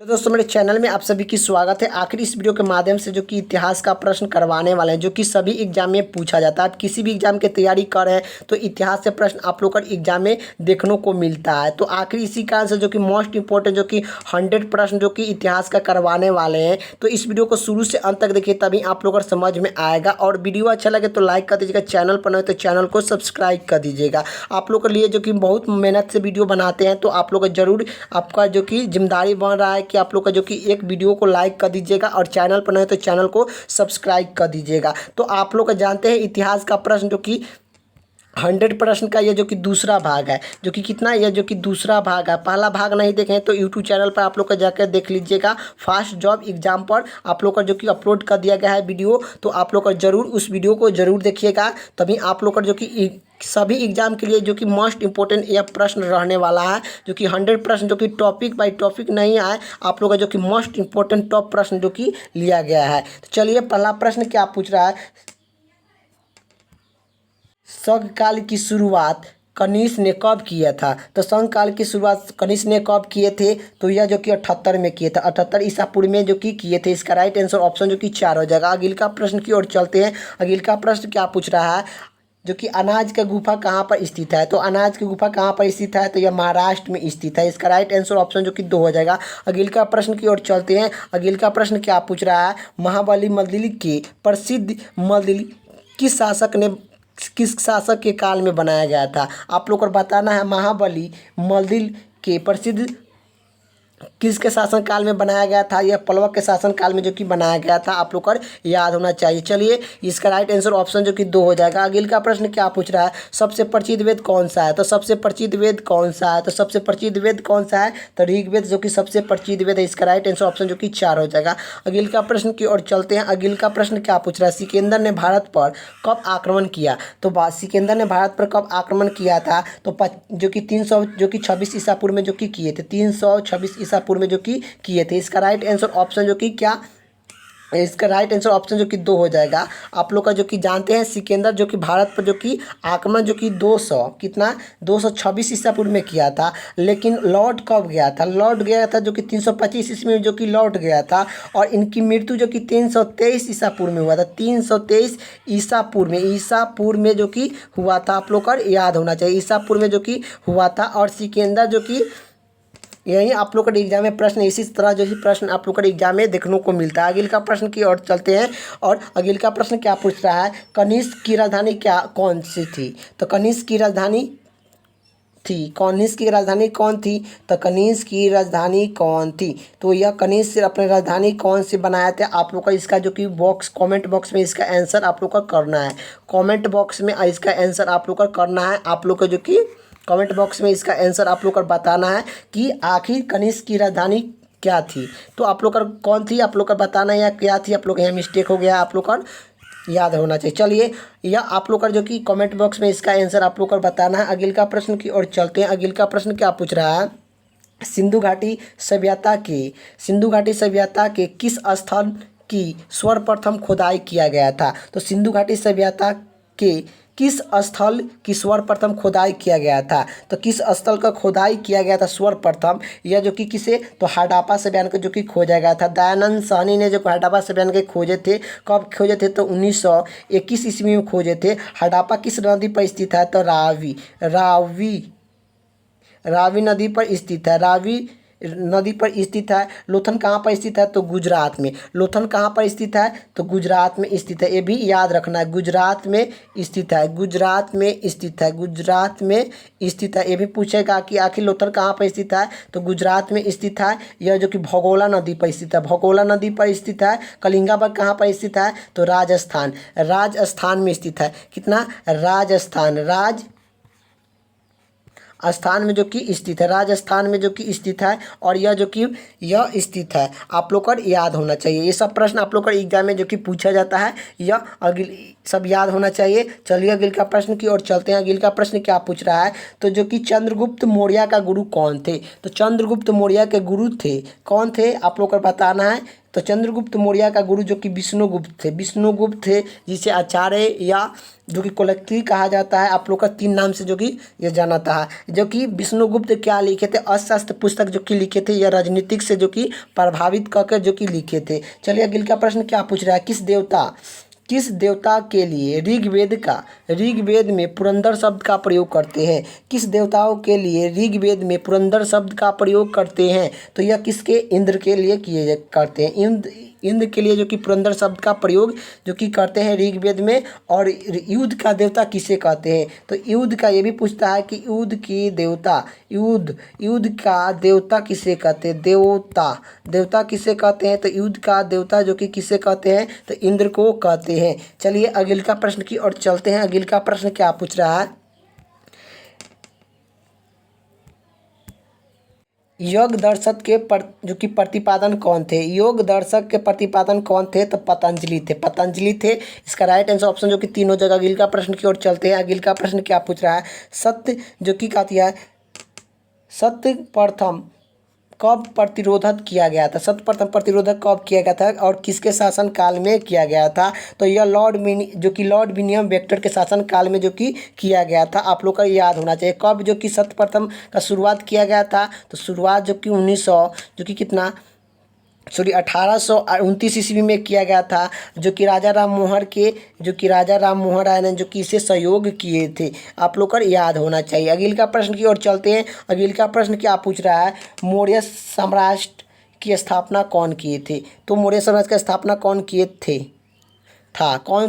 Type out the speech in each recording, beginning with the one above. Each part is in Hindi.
तो दोस्तों मेरे चैनल में आप सभी की स्वागत है। आखिर इस वीडियो के माध्यम से जो कि इतिहास का प्रश्न करवाने वाले हैं, जो कि सभी एग्जाम में पूछा जाता है। आप किसी भी एग्जाम की तैयारी कर रहे हैं तो इतिहास से प्रश्न आप लोग का एग्जाम में देखने को मिलता है। तो आखिर इसी कारण से जो कि मोस्ट इंपॉर्टेंट जो कि 100 प्रश्न जो कि इतिहास का करवाने वाले हैं, तो इस वीडियो को शुरू से अंत तक देखिए, तभी आप लोग को समझ में आएगा। और वीडियो अच्छा लगे तो लाइक कर दीजिएगा, चैनल पर नए तो चैनल को सब्सक्राइब कर दीजिएगा। आप लोग के लिए जो कि बहुत मेहनत से वीडियो बनाते हैं, तो आप लोग का जरूर आपका जो कि जिम्मेदारी बन रहा है कि आप लोग का जो कि एक वीडियो को लाइक कर दीजिएगा और चैनल पर नए तो चैनल को सब्सक्राइब कर दीजिएगा। तो आप लोग जानते हैं इतिहास का प्रश्न जो कि 100 प्रश्न का ये जो कि दूसरा भाग है, जो कि कितना ये जो कि दूसरा भाग है। पहला भाग नहीं देखें तो यूट्यूब चैनल पर आप लोग का जाकर देख लीजिएगा। फास्ट जॉब एग्जाम पर आप लोग का जो कि अपलोड कर दिया गया है वीडियो, तो आप लोग का जरूर उस वीडियो को जरूर देखिएगा। तभी आप लोग का जो कि सभी एग्जाम के लिए जो कि मोस्ट इंपॉर्टेंट यह प्रश्न रहने वाला है, जो कि 100 प्रश्न जो कि टॉपिक बाय टॉपिक नहीं आए, आप लोग का जो कि मोस्ट इंपॉर्टेंट टॉप प्रश्न जो कि लिया गया है। तो चलिए पहला प्रश्न क्या पूछ रहा है, संघ काल की शुरुआत कनिष्क ने कब किया था? तो संघ काल की शुरुआत कनिष्क ने कब किए थे? तो यह जो कि 78 में किए थे, 78 ईसा पूर्व में जो कि किए थे। इसका राइट आंसर ऑप्शन जो कि 4 हो जाएगा। अगले का प्रश्न की ओर चलते हैं। अगले का प्रश्न क्या पूछ रहा है, जो कि अनाज का गुफा कहाँ पर स्थित है? तो अनाज की गुफा कहाँ पर स्थित है? तो यह महाराष्ट्र में स्थित है। इसका राइट आंसर ऑप्शन जो कि 2 हो जाएगा। अगले का प्रश्न की ओर चलते हैं। अगले का प्रश्न क्या पूछ रहा है, महाबली मल्लिल के प्रसिद्ध मल्लिल किस शासक के काल में बनाया गया था? आप लोग को बताना है महाबली मल्लिल के प्रसिद्ध किसके शासन काल में बनाया गया था? यह पल्लव के शासन काल में जो कि बनाया गया था, आप लोग को याद होना चाहिए। चलिए इसका राइट आंसर ऑप्शन जो कि 2 हो जाएगा। अगले का प्रश्न क्या पूछ रहा है, सबसे प्रसिद्ध वेद कौन सा है? तो सबसे प्रसिद्ध वेद कौन सा है? तो सबसे प्रसिद्ध वेद कौन सा है? तो ऋग्वेद जो कि सबसे प्रसिद्ध वेद है। इसका राइट आंसर ऑप्शन जो कि 4 हो जाएगा। अगले का प्रश्न की ओर चलते हैं। अगले का प्रश्न क्या पूछ रहा है, सिकंदर ने भारत पर कब आक्रमण किया? तो सिकंदर ने भारत पर कब आक्रमण किया था? तो जो कि 300 जो कि 26 ईसा पूर्व में जो कि किए थे, 326 ईसा पूर्व में जो कि किए थे। इसका राइट आंसर ऑप्शन जो कि क्या, इसका राइट आंसर ऑप्शन जो कि 2 हो जाएगा। आप लोग का जो कि जानते हैं सिकंदर जो कि भारत पर जो कि आक्रमण जो कि 226 ईसा पूर्व में किया था, लेकिन लौट कब गया था? लौट गया था जो कि 325 ईस्वी में जो कि लौट गया था। और इनकी मृत्यु जो कि 323 ईसा पूर्व में हुआ था। 323 ईसा पूर्व में जो कि हुआ था, आप लोग का याद होना चाहिए। ईसा पूर्व में जो कि हुआ था। और सिकंदर जो कि यही आप लोग का एग्जाम में प्रश्न इसी तरह जो ही प्रश्न आप लोग का एग्जाम में देखने को मिलता है। अगले का प्रश्न की ओर चलते हैं। और अगले का प्रश्न क्या पूछ रहा है, कनिष्क की राजधानी क्या कौन सी थी? तो कनिष्क की राजधानी कौन थी? तो कनिष्क की राजधानी कौन थी? तो यह कनिष्क अपनी राजधानी कौन सी बनाया था? आप लोग का इसका जो कि कमेंट बॉक्स में इसका आंसर आप लोग का करना है। कमेंट बॉक्स में इसका आंसर आप लोग का करना है। आप लोग का जो कि कमेंट बॉक्स में इसका आंसर आप लोग को बताना है कि आखिर कनिष्क की राजधानी क्या थी। तो आप लोग का कौन थी, आप लोग का बताना है या क्या थी। आप लोग यहाँ मिस्टेक हो गया, आप लोग का याद होना चाहिए। चलिए यह आप लोग का जो कि कमेंट बॉक्स में इसका आंसर आप लोग को बताना है। अगले का प्रश्न की ओर चलते हैं। अगले का प्रश्न क्या पूछ रहा है, सिंधु घाटी सभ्यता के किस स्थल की सर्वप्रथम खुदाई किया गया था? तो सिंधु घाटी सभ्यता के किस स्थल की सर्वप्रथम खुदाई किया गया था? तो किस स्थल का खुदाई किया गया था सर्वप्रथम? यह जो कि किसे, तो हड़प्पा सभ्यता को जो कि खोजा गया था। दयानंद साहनी ने जो हड़प्पा सभ्यता के खोजे थे, कब खोजे थे? तो 1921 ईस्वी में खोजे थे। हड़प्पा किस नदी पर स्थित है? तो रावी नदी पर स्थित है। लोथन कहाँ पर स्थित है? तो गुजरात में। लोथन कहाँ पर स्थित है? तो गुजरात में स्थित है। ये भी याद रखना है, गुजरात में स्थित है। ये भी पूछेगा कि आखिर लोथन कहाँ पर स्थित है? तो गुजरात में स्थित है। यह जो कि भगोला नदी पर स्थित है। कलिंगाबाग कहाँ पर स्थित है? तो राजस्थान में स्थित है। कितना? राजस्थान में जो कि स्थित है। और यह जो कि यह स्थित है, आप लोग को याद होना चाहिए। ये सब प्रश्न आप लोग का एग्जाम में जो कि पूछा जाता है, यह अगले सब याद होना चाहिए। चलिए अगले का प्रश्न की ओर चलते हैं। अगले का प्रश्न क्या पूछ रहा है, तो जो कि चंद्रगुप्त मौर्य का गुरु कौन थे? तो चंद्रगुप्त मौर्य के गुरु कौन थे? आप लोग को बताना है तो चंद्रगुप्त मौर्य का गुरु जो कि विष्णुगुप्त थे जिसे आचार्य या जो कि कोलत्ती कहा जाता है आप लोग का 3 नाम से जो कि ये जाना है। जो कि विष्णुगुप्त क्या लिखे थे, अर्थशास्त्र पुस्तक जो कि लिखे थे या राजनीतिक से जो कि प्रभावित करके जो कि लिखे थे। चलिए अगले का प्रश्न क्या पूछ रहा है, किस देवता के लिए ऋग्वेद में पुरंदर शब्द का प्रयोग करते हैं, किस देवताओं के लिए ऋग्वेद में पुरंदर शब्द का प्रयोग करते हैं, तो यह किसके, इंद्र के लिए करते हैं। इंद्र के लिए जो कि पुरंदर शब्द का प्रयोग जो कि करते हैं ऋग्वेद में। और युद्ध का देवता किसे कहते हैं, तो युद्ध का ये भी पूछता है कि युद्ध का देवता किसे कहते हैं, देवता किसे कहते हैं, तो युद्ध का देवता जो कि किसे कहते हैं, तो इंद्र को कहते हैं। चलिए अगले का प्रश्न की ओर चलते हैं। अगले का प्रश्न क्या पूछ रहा है, योग दर्शक के जो कि प्रतिपादन कौन थे, योग दर्शक के प्रतिपादन कौन थे, तो पतंजलि थे। इसका राइट आंसर ऑप्शन जो कि 3 हो जाएगा। अगले का प्रश्न की ओर चलते हैं। अगले का प्रश्न क्या पूछ रहा है, सत्य जो कि कहती है सत्य प्रथम कब प्रतिरोधक किया गया था, सत्य प्रतिरोधक कब किया गया था और किसके शासन काल में किया गया था, तो यह लॉर्ड विलियम बेक्टर के शासन काल में जो कि किया गया था। आप लोग का याद होना चाहिए कब जो कि सत्य प्रथम का शुरुआत किया गया था, तो शुरुआत जो कि 1829 ईस्वी में किया गया था, जो कि राजा राम मोहन राय ने जो कि इसे सहयोग किए थे। आप लोग को याद होना चाहिए। अगले का प्रश्न की ओर चलते हैं। अगले का प्रश्न क्या पूछ रहा है, मौर्य साम्राज्य की स्थापना कौन किए थे, तो मौर्य साम्राज्य की स्थापना कौन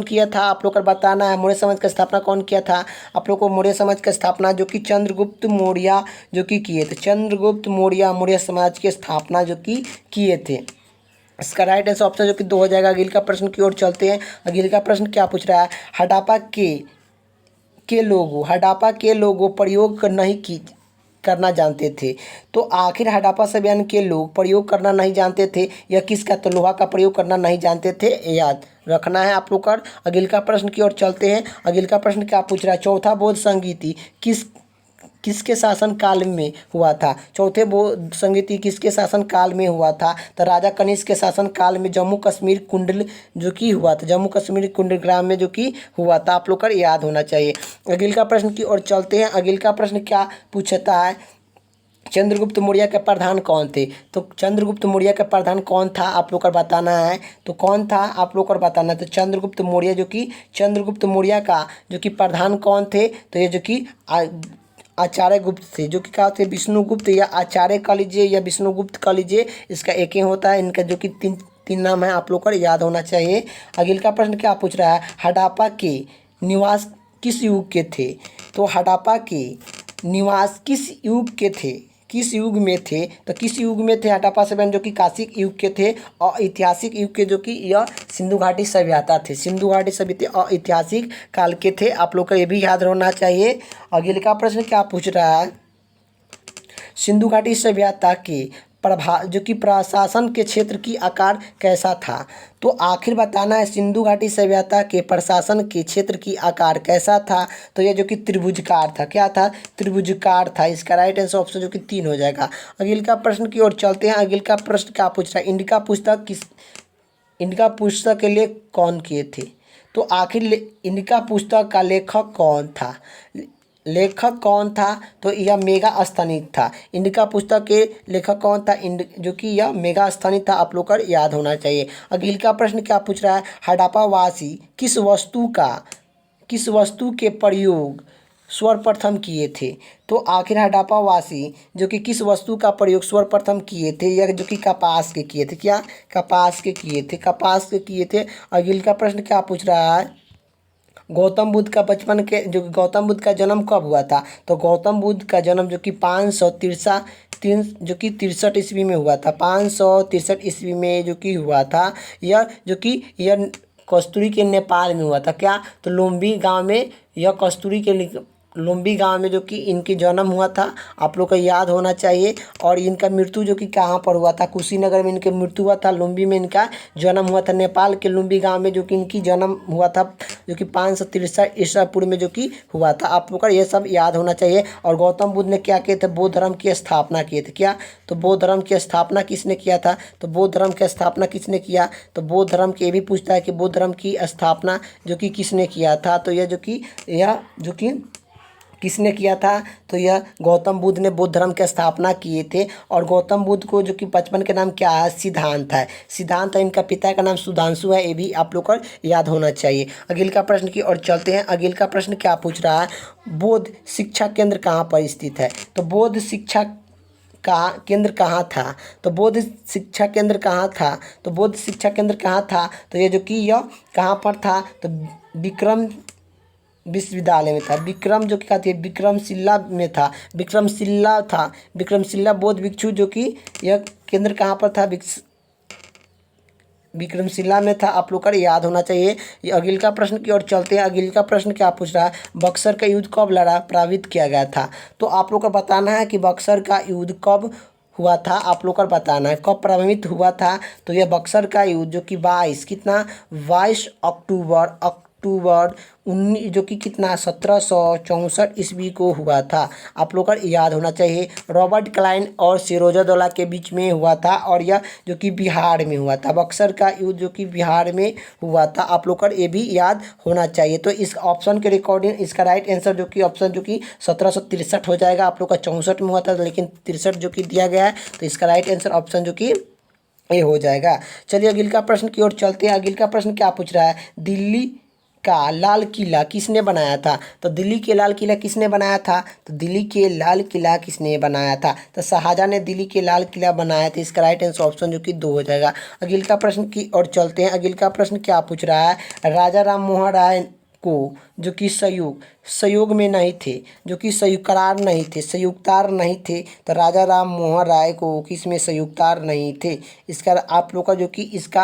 किया था आप लोग को बताना है। मौर्य समाज की स्थापना कौन किया था, आप लोग को मौर्य समाज की स्थापना जो कि चंद्रगुप्त मौर्य जो कि किए थे। चंद्रगुप्त मौर्य समाज की स्थापना जो कि किए थे। इसका राइट आंसर ऑप्शन जो कि 2 हो जाएगा। अगले का प्रश्न की ओर चलते हैं। अगले का प्रश्न क्या पूछ रहा है, हड़प्पा के लोगों प्रयोग नहीं करना जानते थे, तो आखिर हड़प्पा सभ्यता के लोग प्रयोग करना नहीं जानते थे या किसका, तो लोहा का प्रयोग करना नहीं जानते थे, याद रखना है आप लोग का। अगले का प्रश्न की ओर चलते हैं। अगले का प्रश्न क्या पूछ रहा है, चौथा बौद्ध संगीति किसके शासन काल में हुआ था, चौथे बौद्ध संगीति किसके शासन काल में हुआ था, तो राजा कनिष्क के शासन काल में जम्मू कश्मीर कुंडल जो कि हुआ था, जम्मू कश्मीर कुंडलग्राम में जो कि हुआ था। आप लोग का याद होना चाहिए। अगले का प्रश्न की ओर चलते हैं। अगले का प्रश्न क्या पूछता है, चंद्रगुप्त मौर्य के प्रधान कौन थे, तो चंद्रगुप्त मौर्य का प्रधान कौन था आप लोग को बताना है, तो कौन था आप लोग को बताना है। तो चंद्रगुप्त मौर्य का जो कि प्रधान कौन थे, तो ये जो कि आचार्य गुप्त थे, जो कि क्या थे, विष्णुगुप्त या आचार्य कह लीजिए या विष्णुगुप्त कह लीजिए, इसका एक ही होता है। इनका जो कि तीन नाम है आप लोग को याद होना चाहिए। अगले का प्रश्न क्या पूछ रहा है, हड़प्पा के निवास किस युग के थे, तो हड़प्पा के निवास किस युग में थे, तो किस युग में थे हड़प्पा सभ्यता जो कि काशिक युग के थे और ऐतिहासिक युग के जो कि यह सिंधु घाटी सभ्यता थे, सिंधु घाटी सभ्यता और ऐतिहासिक काल के थे। आप लोग को ये भी याद होना चाहिए। अगले का प्रश्न क्या पूछ रहा है, सिंधु घाटी सभ्यता के जो कि प्रशासन के क्षेत्र की आकार कैसा था, तो आखिर बताना है सिंधु घाटी सभ्यता के प्रशासन के क्षेत्र की आकार कैसा था, तो यह जो कि त्रिभुजाकार था, क्या था, त्रिभुजाकार था। इसका राइट आंसर ऑप्शन जो कि 3 हो जाएगा। अगले का प्रश्न की ओर चलते हैं। अगले का प्रश्न क्या पूछ रहा है, इंडिका पुस्तक के लिए कौन किए थे, तो आखिर इंडिका पुस्तक का लेखक कौन था, तो यह मेगास्थनीज था। इंडिका पुस्तक के लेखक कौन था, जो कि यह मेगास्थनीज था। आप लोग को याद होना चाहिए। अगले का प्रश्न क्या पूछ रहा है, हड़प्पा वासी किस वस्तु के प्रयोग सर्वप्रथम किए थे, तो आखिर हड़प्पा वासी जो कि किस वस्तु का प्रयोग सर्वप्रथम किए थे, यह जो कि कपास के किए थे, क्या, कपास के किए थे। अगले का प्रश्न क्या पूछ रहा है, गौतम बुद्ध का जन्म कब हुआ था, तो गौतम बुद्ध का जन्म जो कि 563 ईस्वी में हुआ था, 563 ईस्वी में जो कि हुआ था। यह कस्तूरी के नेपाल में हुआ था, क्या, तो लुम्बिनी गांव में यह कस्तूरी के लुम्बी गांव में जो कि इनकी जन्म हुआ था, आप लोग को याद होना चाहिए। और इनका मृत्यु जो कि कहाँ पर हुआ था, कुशीनगर में इनके मृत्यु हुआ था, लुम्बी में इनका जन्म हुआ था, नेपाल के लुम्बी गांव में जो कि इनकी जन्म हुआ था, जो कि 563 ईसा पूर्व में जो कि हुआ था। आप लोग को ये सब याद होना चाहिए। और गौतम बुद्ध ने क्या किए थे, बौद्ध धर्म की स्थापना किए थे। क्या, तो बौद्ध धर्म की स्थापना किसने किया था, तो बौद्ध धर्म की स्थापना किसने किया, तो बौद्ध धर्म की ये भी पूछता है कि बौद्ध धर्म की स्थापना जो कि किसने किया था, तो यह जो कि किसने किया था, तो यह गौतम बुद्ध ने बौद्ध धर्म की स्थापना किए थे। और गौतम बुद्ध को जो कि बचपन के नाम क्या है, सिद्धांत है। सिद्धांत है, इनका पिता का नाम सुधांशु है, ये भी आप लोग को याद होना चाहिए। अगले का प्रश्न की ओर चलते हैं। अगले का प्रश्न क्या पूछ रहा है, बौद्ध शिक्षा केंद्र कहाँ पर स्थित है, तो बौद्ध शिक्षा का केंद्र कहाँ था, तो बौद्ध शिक्षा केंद्र कहाँ था, तो बौद्ध शिक्षा केंद्र कहाँ था, तो ये जो कि यह कहाँ पर था, तो विक्रम विश्वविद्यालय में था। विक्रम जो कि कहती है विक्रमशिला में था, विक्रमशिला था, विक्रमशिला बौद्ध भिक्षु जो कि यह केंद्र कहाँ पर था, विक्रमशिला में था। आप लोग का याद होना चाहिए। ये अगले का प्रश्न की ओर चलते हैं। अगले का प्रश्न क्या पूछ रहा है, बक्सर का युद्ध कब लड़ा प्रभावित किया गया था, तो आप लोग को बताना है कि बक्सर का युद्ध कब हुआ था, आप लोग को बताना है कब प्रभावित हुआ था। तो यह बक्सर का युद्ध जो कि 22 अक्टूबर 19 जो कि कितना 1764 ईस्वी को हुआ था। आप लोग को याद होना चाहिए। रॉबर्ट क्लाइन और सिरोजादौला के बीच में हुआ था, और यह जो कि बिहार में हुआ था। बक्सर का युद्ध जो कि बिहार में हुआ था, आप लोग को ये भी याद होना चाहिए। तो इस ऑप्शन के रिकॉर्डिंग इसका राइट आंसर जो कि ऑप्शन जो कि 1763 हो जाएगा। आप लोग का 64 में हुआ था, लेकिन 63 जो कि दिया गया है, तो इसका राइट आंसर ऑप्शन जो कि ये हो जाएगा। चलिए अगले का प्रश्न की ओर चलते हैं। अगले का प्रश्न क्या पूछ रहा है, दिल्ली का लाल किला किसने बनाया था, तो दिल्ली के लाल किला किसने बनाया था, तो दिल्ली के लाल किला किसने बनाया था, तो शाहजहां ने दिल्ली के लाल किला बनाया था। इसका राइट आंसर ऑप्शन जो कि 2 हो जाएगा। अगले का प्रश्न की ओर चलते हैं। अगले का प्रश्न क्या पूछ रहा है, राजा राम मोहन राय को जो कि संयोग में नहीं थे, जो कि संयुक्तार नहीं थे, संयुक्तार नहीं थे, तो राजा राम मोहन राय को किसमें संयुक्तार नहीं थे। इसका आप लोग का जो कि इसका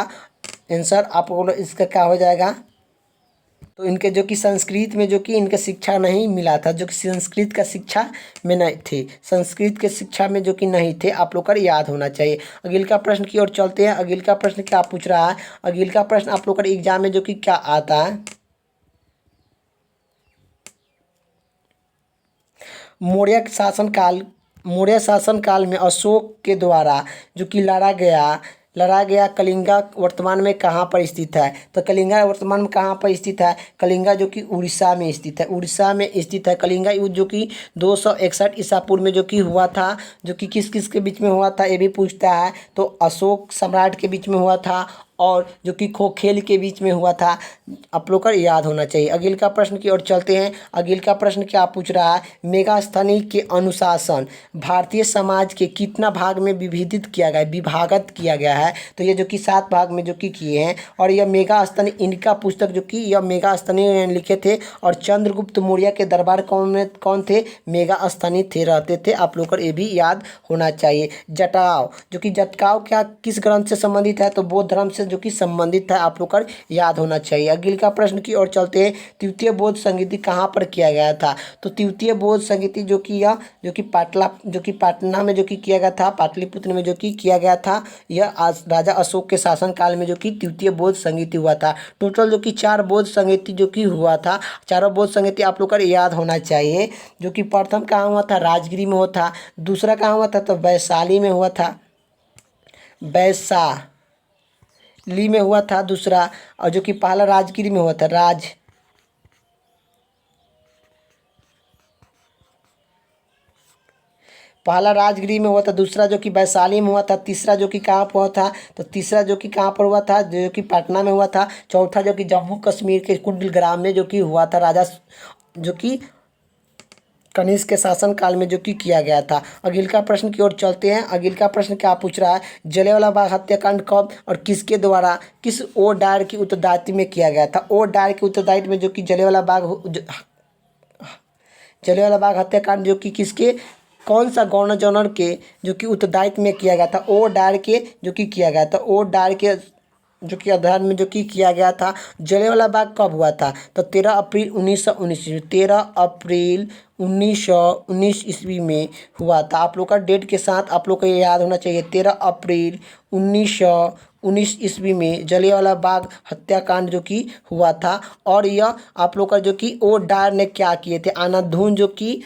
आंसर आप लोग इसका क्या हो जाएगा, तो इनके जो कि संस्कृत में जो कि इनका शिक्षा नहीं मिला था, जो कि संस्कृत का शिक्षा में नहीं थे, संस्कृत के शिक्षा में जो कि नहीं थे। आप लोग का याद होना चाहिए। अगले का प्रश्न की ओर चलते हैं। अगले का प्रश्न क्या पूछ रहा है, अगले का प्रश्न आप लोग का एग्जाम में जो कि क्या आता है, मौर्य शासनकाल में अशोक के द्वारा जो कि लड़ा गया कलिंगा वर्तमान में कहाँ पर स्थित है, तो कलिंगा वर्तमान में कहाँ पर स्थित है, कलिंगा जो कि उड़ीसा में स्थित है, उड़ीसा में स्थित है। कलिंगा युद्ध जो कि 261 ईसा पूर्व में जो कि हुआ था, जो कि किस किस के बीच में हुआ था ये भी पूछता है। तो अशोक सम्राट के बीच में हुआ था, और जो कि खोखेल के बीच में हुआ था। आप लोग का याद होना चाहिए। अगले का प्रश्न की ओर चलते हैं। अगले का प्रश्न क्या पूछ रहा है, मेगास्थनी के अनुशासन भारतीय समाज के कितना भाग में विभाजित किया गया है, तो ये जो कि 7 भाग में जो कि किए हैं। और यह मेगास्थनी इनका पुस्तक जो कि यह मेगास्थनी लिखे थे, और चंद्रगुप्त मौर्य के दरबार कौन थे, मेगास्थनी थे रहते थे। आप लोग को ये भी याद होना चाहिए। जटाव जो कि जटकाव क्या किस ग्रंथ से संबंधित है, तो बौद्ध धर्म से जो कि संबंधित है। आप लोग को याद होना चाहिए। अगले का प्रश्न की ओर चलते हैं। तृतीय बौद्ध संगीति कहाँ पर किया गया था, तो तृतीय बौद्ध संगीति जो कि पाटना में जो कि किया गया था, पाटलिपुत्र में जो कि किया गया था। यह राजा अशोक के शासनकाल में जो कि तृतीय बौद्ध संगीति हुआ था। टोटल जो कि 4 बौद्ध संगीति जो कि हुआ था। चारों बौद्ध संगीति आप लोग को याद होना चाहिए। जो कि प्रथम कहाँ हुआ था, राजगिरी में हुआ था। दूसरा कहाँ हुआ था, तो वैशाली में हुआ था, वैशाली में हुआ था दूसरा। और जो कि पहला राजगिरी में हुआ था, पहला राजगिरी में हुआ था, दूसरा जो कि वैशाली में हुआ था, तीसरा जो कि कहाँ पर हुआ था, तो तीसरा जो कि कहाँ पर हुआ था, जो कि पटना में हुआ था। चौथा जो कि जम्मू कश्मीर के कुंडलग्राम में जो कि हुआ था, राजा जो कि कनिष्क के शासनकाल में जो कि किया गया था। अगले का प्रश्न की ओर चलते हैं। अगले का प्रश्न क्या पूछ रहा है, जलियांवाला बाग हत्याकांड कब और किसके द्वारा किस ओ डायर की उत्तरदायित्व में किया गया था। ओ डायर के उत्तरदायित्व में जो कि जलियांवाला बाग हत्याकांड जो कि किसके कौन सा गवर्नर जनरल के जो कि उत्तरदायित्व में किया गया था, ओ डायर के जो कि किया गया था। ओ डायर के जो कि अध्ययन में जो कि किया गया था। जलियांवाला बाग कब हुआ था? तो 13 अप्रैल 1919 ईस्वी, 13 अप्रैल 1919 ईस्वी में हुआ था। आप लोग का डेट के साथ आप लोग को ये याद होना चाहिए, 13 अप्रैल 1919 ईस्वी में जलियांवाला बाग हत्याकांड जो कि हुआ था। और यह आप लोग का जो कि ओ डार ने क्या किए थे, अंधाधुंध जो कि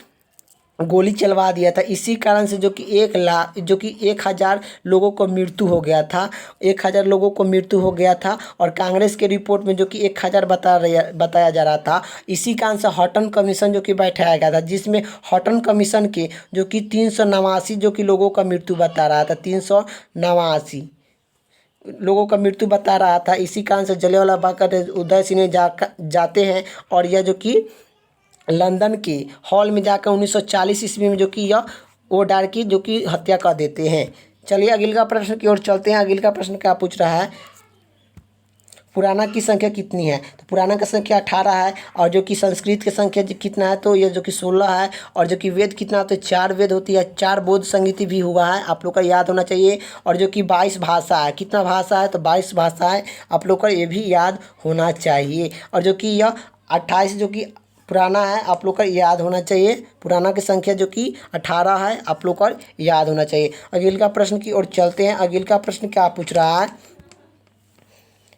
गोली चलवा दिया था। इसी कारण से जो कि 1,000 लोगों को मृत्यु हो गया था, 1,000 लोगों को मृत्यु हो गया था। और कांग्रेस के रिपोर्ट में जो कि 1,000 बताया जा रहा था। इसी कारण से हॉटन कमीशन जो कि बैठाया गया था, जिसमें हॉटन कमीशन के जो कि 389 जो कि लोगों का मृत्यु बता रहा था, 389 लोगों का मृत्यु बता रहा था। इसी कारण से जलियांवाला बाग का उदय सिंह जाते हैं और यह जो कि लंदन के हॉल में जाकर 1940 ईस्वी में जो कि यह ओ डार की जो कि हत्या कर देते हैं। चलिए अगले का प्रश्न की ओर चलते हैं। अगले का प्रश्न क्या पूछ रहा है, पुराना की संख्या कितनी है? तो पुराना का संख्या 18 है। और जो कि संस्कृत की संख्या कितना है? तो यह जो कि 16 है। और जो कि वेद कितना? तो 4 वेद होती है, 4 बौद्ध संगीति भी हुआ है, आप लोग का याद होना चाहिए। और जो कि 22 भाषा है, कितना भाषा है? तो 22 भाषा है, आप लोग का ये भी याद होना चाहिए। और जो कि यह 28 जो कि पुराना है, आप लोग का याद होना चाहिए। पुराना की संख्या जो कि 18 है, आप लोग का याद होना चाहिए। अगले का प्रश्न की ओर चलते हैं। अगले का प्रश्न क्या पूछ रहा है,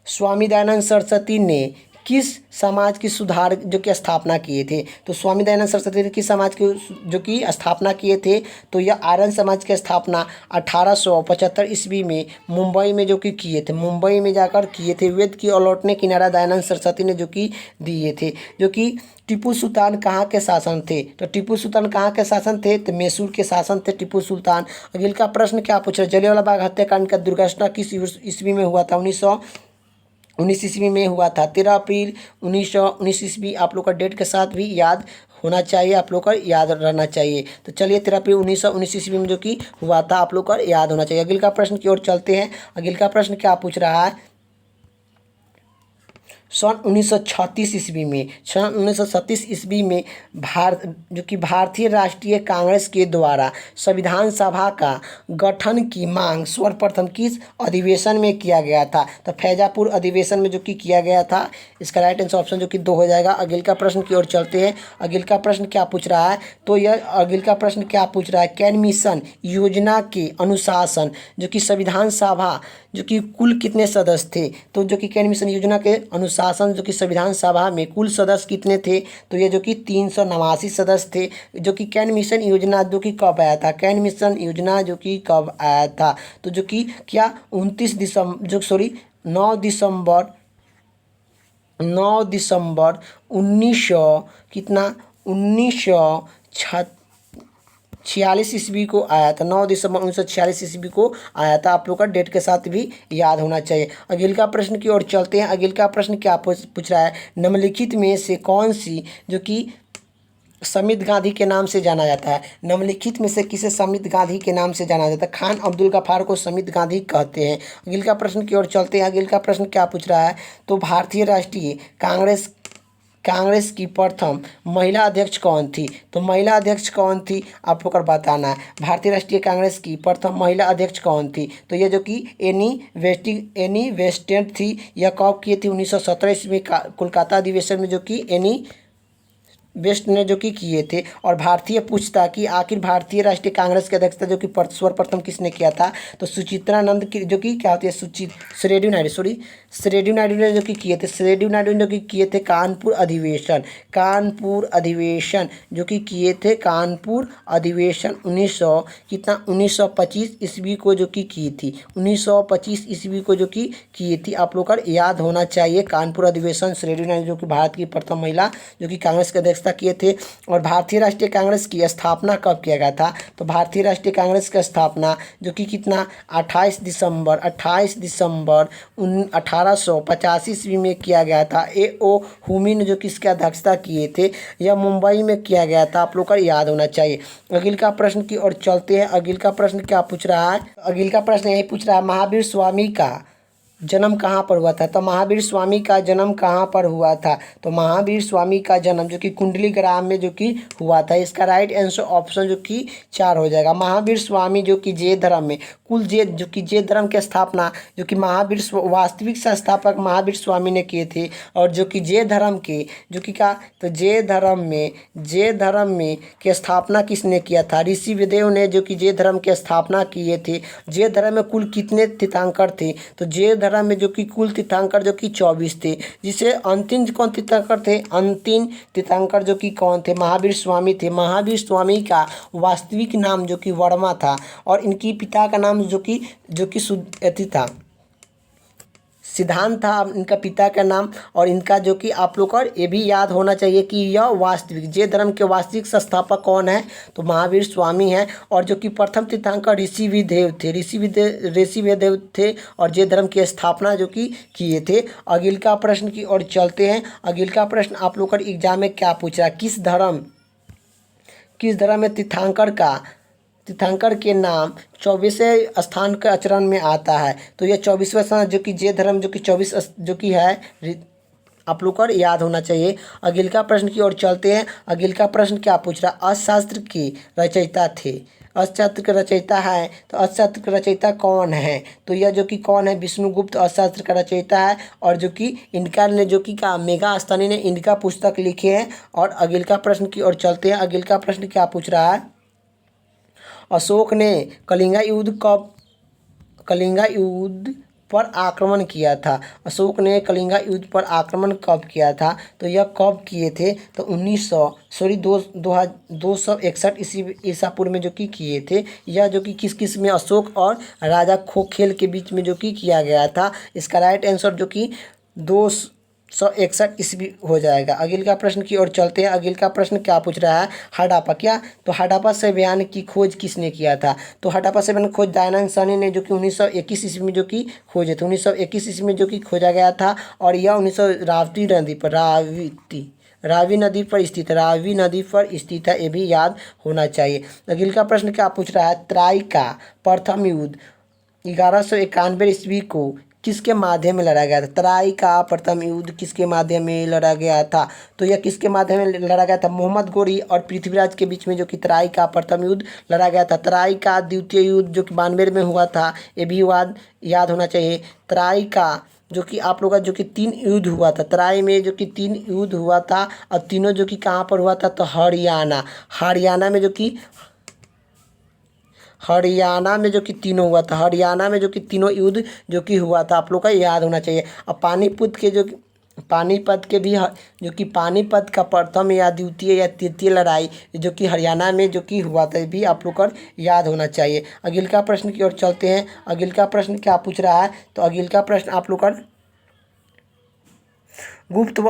स्वामी दयानंद सरस्वती ने किस समाज की सुधार जो कि स्थापना किए थे? तो स्वामी दयानंद सरस्वती ने किस समाज की जो कि स्थापना किए थे? तो यह आर्यन समाज की स्थापना 1875 ईस्वी में मुंबई में जो कि किए थे, मुंबई में जाकर किए थे। वेद की अलौटने किनारा दयानंद सरस्वती ने जो कि दिए थे। जो कि टीपू सुल्तान कहाँ के शासन थे? तो टीपू सुल्तान कहाँ के शासन थे? तो मैसूर के शासन थे टीपू सुल्तान। अगले का प्रश्न क्या पूछ रहे हैं, जलियांवाला बाग हत्याकांड का दुर्घटना किस ईस्वी में हुआ था? 1919 ईस्वी में हुआ था। 13 अप्रैल 1919 ईस्वी, आप लोग का डेट के साथ भी याद होना चाहिए, आप लोग का याद रहना चाहिए। तो चलिए 13 अप्रैल 1919 ईस्वी में जो कि हुआ था, आप लोग का याद होना चाहिए। अगले का प्रश्न की ओर चलते हैं। अगले का प्रश्न क्या पूछ रहा है, सन 1936 ईस्वी में, सन 1936 ईस्वी में जो कि भारतीय राष्ट्रीय कांग्रेस के द्वारा संविधान सभा का गठन की मांग सर्वप्रथम किस अधिवेशन में किया गया था? तो फैजापुर अधिवेशन में जो कि किया गया था। इसका राइट आंसर ऑप्शन जो कि 2 हो जाएगा। अगले का प्रश्न की ओर चलते हैं। अगले का प्रश्न क्या पूछ रहा है, तो यह अगले का प्रश्न क्या पूछ रहा है, कैन मिशन योजना के अनुशासन जो कि संविधान सभा जो कि कुल कितने सदस्य थे? तो जो कि कैन मिशन योजना के अनुशासन जो कि संविधान सभा में कुल सदस्य कितने थे? तो ये जो कि 389 सदस्य थे। जो कि कैन मिशन योजना जो कि कब आया था? कैन मिशन योजना जो कि कब आया था? तो जो कि क्या 29 दिसंबर जो सॉरी 9 दिसंबर 1900 कितना 1946 ईस्वी को आया था। 9 दिसंबर 1946 ईस्वी को आया था, आप लोग का डेट के साथ भी याद होना चाहिए। अगले का प्रश्न की ओर चलते हैं। अगले का प्रश्न क्या पूछ रहा है, निम्नलिखित में से कौन सी जो कि समित गांधी के नाम से जाना जाता है? निम्नलिखित में से किसे समित गांधी के नाम से जाना जाता है? खान अब्दुल गफ्फार को समित गांधी कहते हैं। अगले का प्रश्न की ओर चलते हैं। अगले का प्रश्न क्या पूछ रहा है, तो भारतीय राष्ट्रीय कांग्रेस की प्रथम महिला अध्यक्ष कौन थी? तो महिला अध्यक्ष कौन थी, आप लोग को बताना है। भारतीय राष्ट्रीय कांग्रेस की प्रथम महिला अध्यक्ष कौन थी? तो ये जो कि एनी वेस्टेंट थी। यह कब की थी? 1917 ईस्वी में कोलकाता अधिवेशन में जो कि एनी वेस्ट ने जो कि किए थे। और भारतीय पूछता कि आखिर भारतीय राष्ट्रीय कांग्रेस की अध्यक्षता जो कि सर्वप्रथम किसने किया था? तो सुचित्रानंद की जो कि क्या होती है श्रेडियो नायडू ने जो कि किए थे। श्रेडियो नायडू ने जो कि किए थे कानपुर अधिवेशन जो कि किए थे। कानपुर अधिवेशन 1925 ईस्वी को जो कि की थी। 1925 ईस्वी को जो कि की थी, आप लोग का याद होना चाहिए। कानपुर अधिवेशन श्रेडियो नायडू जो कि भारत की प्रथम महिला जो कि कांग्रेस की अध्यक्षता किए थे। और भारतीय राष्ट्रीय कांग्रेस की स्थापना कब किया गया था? तो भारतीय राष्ट्रीय कांग्रेस की स्थापना जो कि कितना 28 दिसंबर 1885 ईस्वी में किया गया था। A.O. हुमी ने जो कि इसकी अध्यक्षता किए थे। यह मुंबई में किया गया था, आप लोग का याद होना चाहिए। अगले का प्रश्न की ओर चलते हैं। अगले का प्रश्न क्या पूछ रहा है? अगले का प्रश्न यही पूछ रहा है, महावीर स्वामी का जन्म कहाँ पर हुआ था? तो महावीर स्वामी का जन्म कहाँ पर हुआ था? तो महावीर स्वामी का जन्म जो कि कुंडली ग्राम में जो कि हुआ था। इसका राइट आंसर ऑप्शन जो कि 4 हो जाएगा। महावीर स्वामी जो कि जैन धर्म में जो कि जैन धर्म की स्थापना जो कि वास्तविक संस्थापक महावीर स्वामी ने किए थे। और जो कि जैन धर्म के जो कि क्या, तो जैन धर्म में की स्थापना किसने किया था? ऋषि वेददेव ने जो कि जैन धर्म की स्थापना किए थे। जैन धर्म में कुल कितने तीर्थंकर थे? तो जैन धर्म में जो कि कुल तीर्थंकर जो कि 24 थे, जिसे अंतिम कौन तीर्थंकर थे? अंतिम तीर्थंकर जो कि कौन थे? महावीर स्वामी थे। महावीर स्वामी का वास्तविक नाम जो कि वर्मा था और इनकी पिता का नाम जो कि था, सिद्धांत था इनका पिता का नाम। और इनका जो कि आप लोग को ये भी याद होना चाहिए कि यह वास्तविक जैन धर्म के वास्तविक संस्थापक कौन है? तो महावीर स्वामी हैं। और जो कि प्रथम तीर्थंकर ऋषि वेददेव थे और जैन धर्म की स्थापना जो कि किए थे। अगला प्रश्न की ओर चलते हैं। अगला प्रश्न आप लोग का एग्जाम में क्या पूछ रहा है? किस धर्म में तीर्थंकर के नाम 24वें स्थान के आचरण में आता है? तो यह 24वां स्थान जो कि जैन धर्म जो कि 24 जो कि है, आप लोग को याद होना चाहिए। अगला प्रश्न की ओर चलते हैं। अगला प्रश्न क्या पूछ रहा है? अर्थशास्त्र के रचयिता थे। अर्थशास्त्र के रचयिता है, तो अर्थशास्त्र के रचयिता कौन है? तो यह जो कि कौन है? विष्णुगुप्त अर्थशास्त्र का रचयिता है। और जो कि इनका ने जो कि का मेगास्थनी ने इनका पुस्तक लिखे हैं। और अगला प्रश्न की ओर चलते हैं। अगला प्रश्न क्या पूछ रहा है? अशोक ने कलिंग युद्ध पर आक्रमण किया था। अशोक ने कलिंग युद्ध पर आक्रमण कब किया था? तो यह कब किए थे? तो 261 ईसा पूर्व में जो कि किए थे। यह जो कि किस में अशोक और राजा खोखेल के बीच में जो कि किया गया था। इसका राइट आंसर जो कि 261 ईस्वी हो जाएगा। अगला प्रश्न की ओर चलते हैं। अगला प्रश्न क्या पूछ रहा है? हड़प्पा तो हड़प्पा सभ्यता की खोज किसने किया था? तो हड़प्पा सभ्यता की खोज दयानंद साहनी ने जो कि 1921 ईस्वी में जो कि खोजे थे। 1921 ईस्वी में जो कि खोजा गया था। और यह 1900 रावी नदी पर स्थित है। ये भी याद होना चाहिए। अगला प्रश्न क्या पूछ रहा है? त्राई का प्रथम युद्ध 1191 ईस्वी को किसके माध्यम में लड़ा गया था? तराई का प्रथम युद्ध किसके माध्यम में लड़ा गया था? तो यह किसके माध्यम में लड़ा गया था? मोहम्मद गोरी और पृथ्वीराज के बीच में जो कि तराई का प्रथम युद्ध लड़ा गया था। तराई का द्वितीय युद्ध जो कि 92 में हुआ था, ये भी याद होना चाहिए। तराई का जो कि आप लोग का जो कि 3 युद्ध हुआ था। तराई में जो कि 3 युद्ध हुआ था और तीनों जो कि कहाँ पर हुआ था? तो हरियाणा में जो कि तीनों हुआ था। हरियाणा में जो कि तीनों युद्ध जो कि हुआ था, आप लोग का याद होना चाहिए। और पानीपत का प्रथम या द्वितीय या तृतीय लड़ाई जो कि हरियाणा में जो कि हुआ था, भी आप लोग को याद होना चाहिए। अगला प्रश्न की ओर चलते हैं। अगला प्रश्न क्या पूछ रहा है? तो अगला प्रश्न आप लोग का गुप्त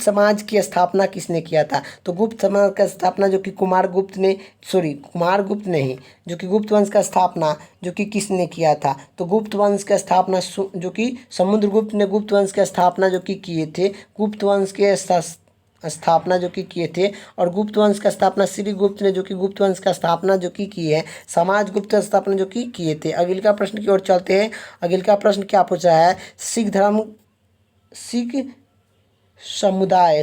समाज की स्थापना किसने किया था? तो गुप्त समाज का स्थापना जो कि कुमार गुप्त नहीं, जो कि गुप्त वंश का स्थापना जो कि किसने किया था? तो गुप्त वंश का स्थापना जो कि समुद्रगुप्त ने गुप्त वंश का स्थापना जो कि किए थे। गुप्त वंश के स्थापना जो कि किए थे। और गुप्त वंश का स्थापना श्रीगुप्त ने जो कि गुप्त वंश का स्थापना जो कि की है। समाज गुप्त स्थापना जो कि किए थे। अगला प्रश्न की ओर चलते हैं। अगला प्रश्न क्या पूछा है?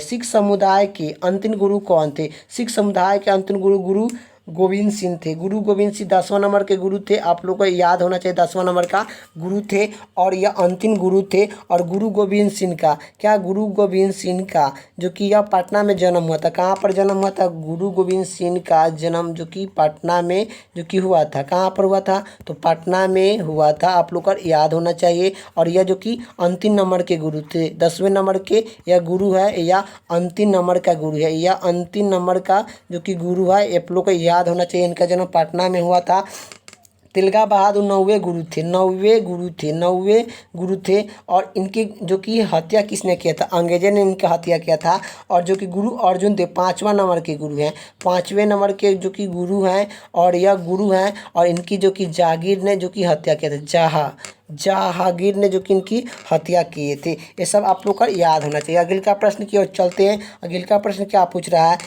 सिख समुदाय के अंतिम गुरु कौन थे? सिख समुदाय के अंतिम गुरु गोविंद सिंह थे। गुरु गोविंद सिंह 10वां नंबर के गुरु थे। आप लोग को याद होना चाहिए 10वां नंबर का गुरु थे और यह अंतिम गुरु थे। और गुरु गोविंद सिंह का जो कि यह पटना में जन्म हुआ था। कहाँ पर जन्म हुआ था? गुरु गोविंद सिंह का जन्म जो कि पटना में जो कि हुआ था। कहाँ पर हुआ था? तो पटना में हुआ था। आप लोग को याद होना चाहिए। और यह जो कि अंतिम नंबर के गुरु थे, 10वें नंबर के यह गुरु है या अंतिम नंबर का गुरु है। यह अंतिम नंबर का जो कि गुरु है, आप लोग को याद होना चाहिए। इनका जन्म पटना में हुआ था। तिलका बहादुर 9वें गुरु थे। और इनकी जो कि हत्या किसने किया था? अंग्रेजों ने इनकी हत्या किया था। और जो कि गुरु अर्जुन देव 5वां नंबर के गुरु हैं। 5वें नंबर के जो कि गुरु हैं और यह गुरु हैं। और इनकी जो कि जागीर ने जो कि हत्या किया था, जहांगीर ने जो कि इनकी हत्या किए थे। ये सब आप लोग का याद होना चाहिए। अगला प्रश्न की ओर चलते हैं। अगला प्रश्न क्या पूछ रहा है?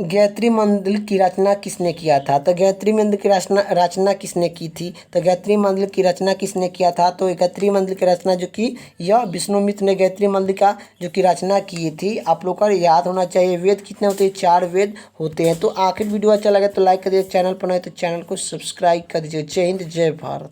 गायत्री मंदिर की रचना किसने किया था? तो गायत्री मंदिर की रचना किसने की थी? तो गायत्री मंदिर की रचना किसने किया था? तो गायत्री मंदिर की रचना जो कि यह विष्णुमित्र ने गायत्री मंदिर का जो कि रचना की थी। आप लोग का याद होना चाहिए वेद कितने होते हैं? 4 वेद होते हैं। तो आखिर वीडियो अच्छा लगे तो लाइक कर दीजिए, चैनल पर नए तो चैनल को सब्सक्राइब कर दीजिए। जय हिंद, जय भारत।